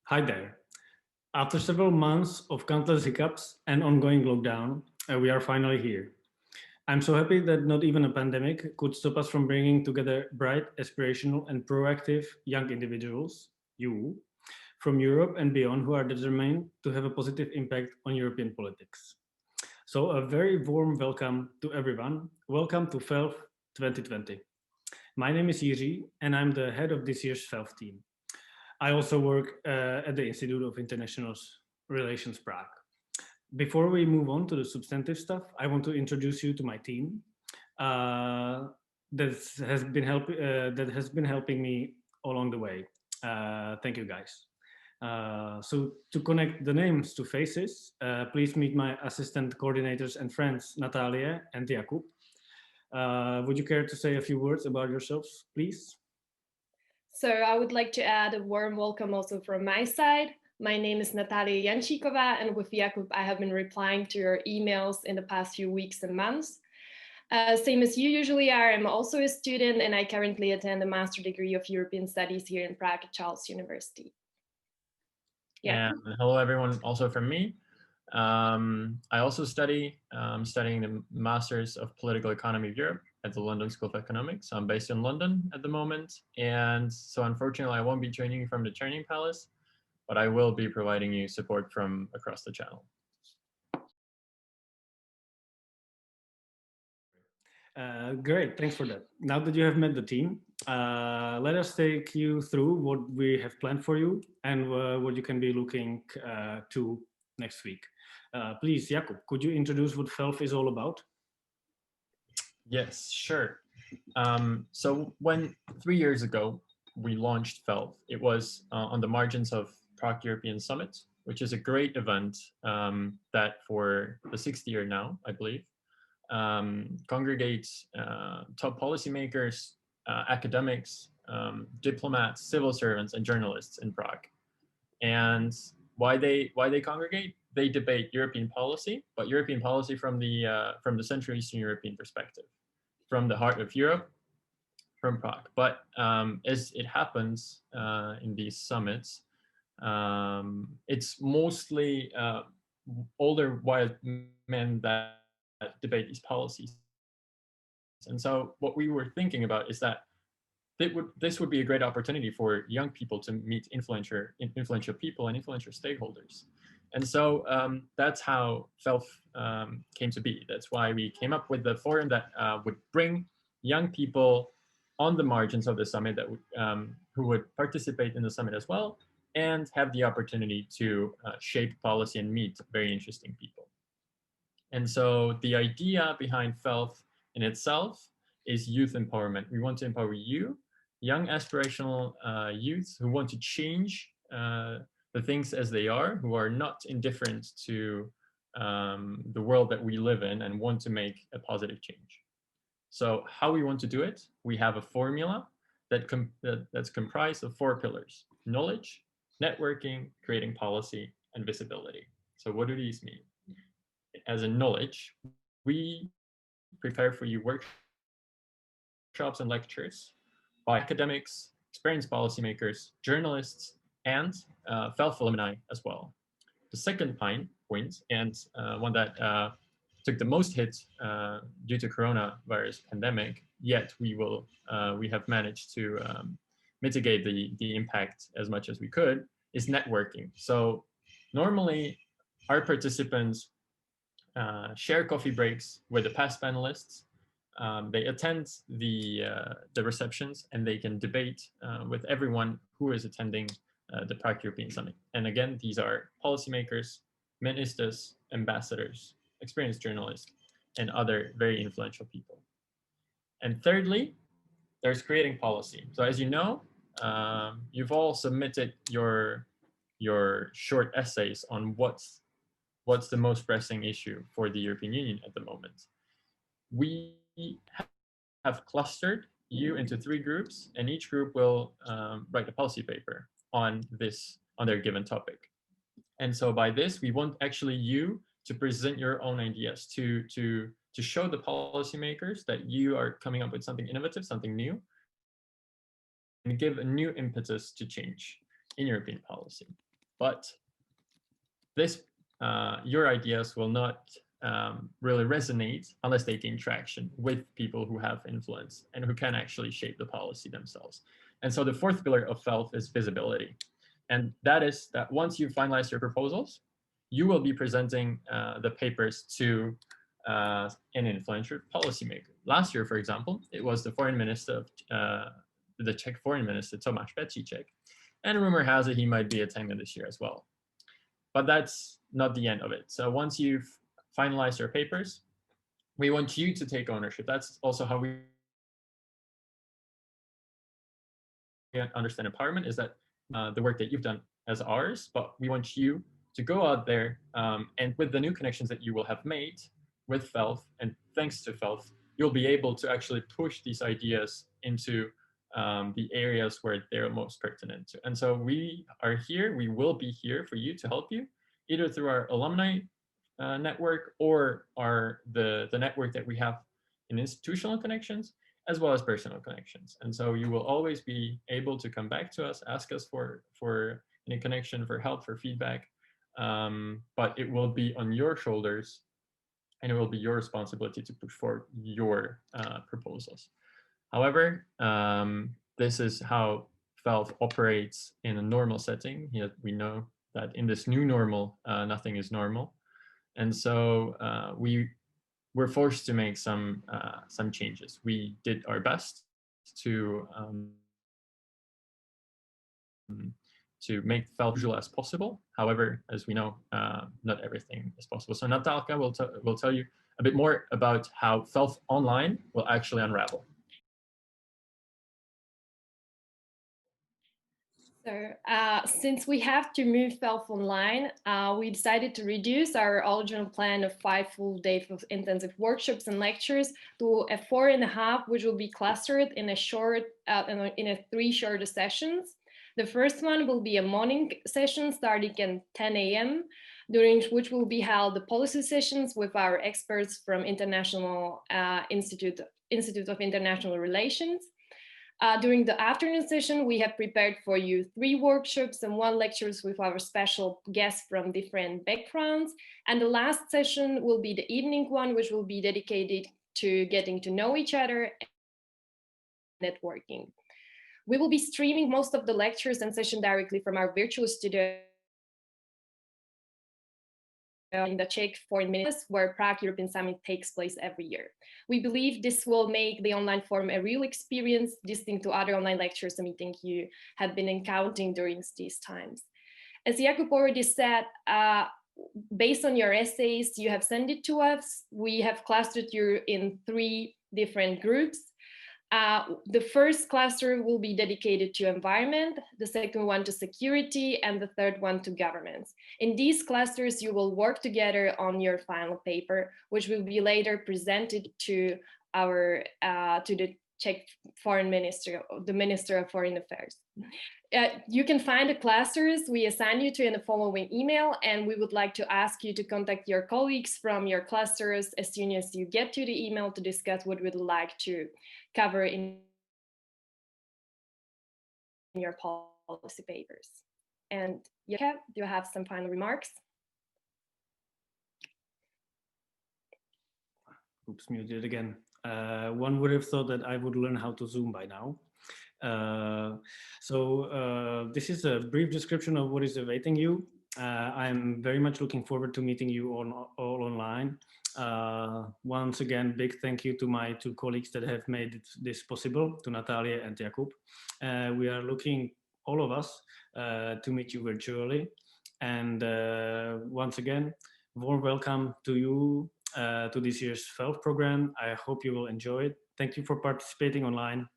Hi there. After several months of countless hiccups and ongoing lockdown, we are finally here. I'm so happy that not even a pandemic could stop us from bringing together bright, aspirational, and proactive young individuals, you, from Europe and beyond, who are determined to have a positive impact on European politics. So, a very warm welcome to everyone. Welcome to FELF 2020. My name is Jiří, and I'm the head of this year's FELF team. I also work at the Institute of International Relations Prague. Before we move on to the substantive stuff, I want to introduce you to my team that has been helping me along the way. Thank you, guys. So to connect the names to faces, please meet my assistant coordinators and friends, Natalia and Jakub. Would you care to say a few words about yourselves, please? So I would like to add a warm welcome also from my side. My name is Natalia Jančíková, and with Jakub, I have been replying to your emails in the past few weeks and months. Same as you usually are, I'm also a student, and I currently attend a master degree of European Studies here in Prague at Charles University. Yeah. And hello, everyone, also from me. I also studying the Masters of Political Economy of Europe at the London School of Economics. I'm based in London at the moment. And so unfortunately, I won't be joining you from the Training Palace, but I will be providing you support from across the channel. Great, thanks for that. Now that you have met the team, let us take you through what we have planned for you and what you can be looking to next week. Please, Jakub, could you introduce what FELF is all about? Yes, sure. So when 3 years ago we launched FELF, it was on the margins of Prague European Summit, which is a great event that for the 6th year now, I believe, congregates top policymakers, academics, diplomats, civil servants, and journalists in Prague. And why they congregate? They debate European policy, but European policy from the Central Eastern European perspective, from the heart of Europe, from Prague. But as it happens in these summits, it's mostly older white men that debate these policies. And so what we were thinking about is that this would be a great opportunity for young people to meet influential people and influential stakeholders. And so that's how FELF came to be. That's why we came up with the forum that would bring young people on the margins of the summit that who would participate in the summit as well and have the opportunity to shape policy and meet very interesting people. And so the idea behind FELF in itself is youth empowerment. We want to empower you, young aspirational youths who want to change the things as they are, who are not indifferent to the world that we live in and want to make a positive change. So how we want to do it, we have a formula that's comprised of 4 pillars: knowledge, networking, creating policy, and visibility. So what do these mean? As in knowledge, we prepare for you workshops and lectures by academics, experienced policymakers, journalists, and FELF alumni as well. The second point, and one that took the most hit due to coronavirus pandemic, yet we have managed to mitigate the impact as much as we could, is networking. So normally our participants share coffee breaks with the past panelists. They attend the receptions and they can debate with everyone who is attending the Prague European Summit. And again, these are policymakers, ministers, ambassadors, experienced journalists, and other very influential people. And thirdly, there's creating policy. So as you know, you've all submitted your short essays on what's the most pressing issue for the European Union at the moment. We have clustered you into 3 groups, and each group will write a policy paper on their given topic. And so by this, we want actually you to present your own ideas, to show the policymakers that you are coming up with something innovative, something new, and give a new impetus to change in European policy. but this your ideas will not really resonate unless they gain traction with people who have influence and who can actually shape the policy themselves. And so the fourth pillar of FELF is visibility. And that is that once you finalize your proposals, you will be presenting the papers to an influential policymaker. Last year, for example, it was the foreign minister of the Czech foreign minister, Tomáš Petříček. And rumor has it he might be attending this year as well. But that's not the end of it. So once you've finalized your papers, we want you to take ownership. That's also how we understand empowerment, is that the work that you've done as ours, but we want you to go out there and with the new connections that you will have made with FELF, and thanks to FELF, you'll be able to actually push these ideas into the areas where they're most pertinent to. And so we are here, we will be here for you to help you, either through our alumni network or the network that we have in institutional connections, as well as personal connections. And so you will always be able to come back to us, ask us for any connection, for help, for feedback, but it will be on your shoulders and it will be your responsibility to push forward your proposals. However, this is how FELF operates in a normal setting. Yet we know that in this new normal, nothing is normal. And so we're forced to make some changes. We did our best to make FELF visual as possible. However, as we know, not everything is possible. So Natalka will tell you a bit more about how FELF online will actually unravel. So since we have to move FELF online, we decided to reduce our original plan of 5 full days of intensive workshops and lectures to a 4.5, which will be clustered in a 3 shorter sessions. The first one will be a morning session starting at 10 a.m., during which will be held the policy sessions with our experts from International Institute of International Relations. During the afternoon session, we have prepared for you 3 workshops and 1 lectures with our special guests from different backgrounds. And the last session will be the evening one, which will be dedicated to getting to know each other and networking. We will be streaming most of the lectures and session directly from our virtual studio in the Czech Foreign Ministry, where Prague European Summit takes place every year. We believe this will make the online forum a real experience, distinct to other online lectures and meetings you have been encountering during these times. As Jakub already said, based on your essays you have sent it to us, we have clustered you in 3 different groups. The first cluster will be dedicated to environment, the second one to security, and the third one to governments. In these clusters, you will work together on your final paper, which will be later presented to the Czech Foreign Minister, the Minister of Foreign Affairs. You can find the clusters we assign you to in the following email, and we would like to ask you to contact your colleagues from your clusters as soon as you get to the email to discuss what we'd like to cover in your policy papers. And Jakub, do you have some final remarks? Oops, muted again. One would have thought that I would learn how to Zoom by now. This is a brief description of what is awaiting you. I'm very much looking forward to meeting you all online. Once again, big thank you to my 2 colleagues that have made this possible, to Natalia and Jakub. We are looking, all of us, to meet you virtually. And once again, warm welcome to you to this year's FELF program. I hope you will enjoy it. Thank you for participating online.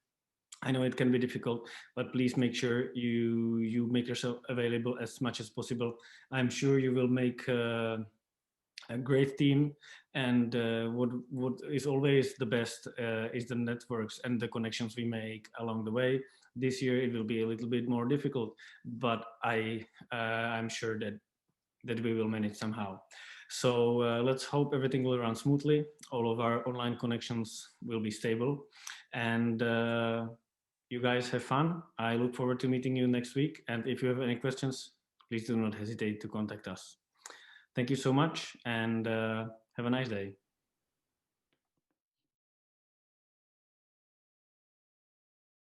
I know it can be difficult, but please make sure you make yourself available as much as possible. I'm sure you will make a great team, and what is always the best is the networks and the connections we make along the way. This year it will be a little bit more difficult, but I'm sure that we will manage somehow. So let's hope everything will run smoothly. All of our online connections will be stable, and you guys have fun. I look forward to meeting you next week. And if you have any questions, please do not hesitate to contact us. Thank you so much, and have a nice day.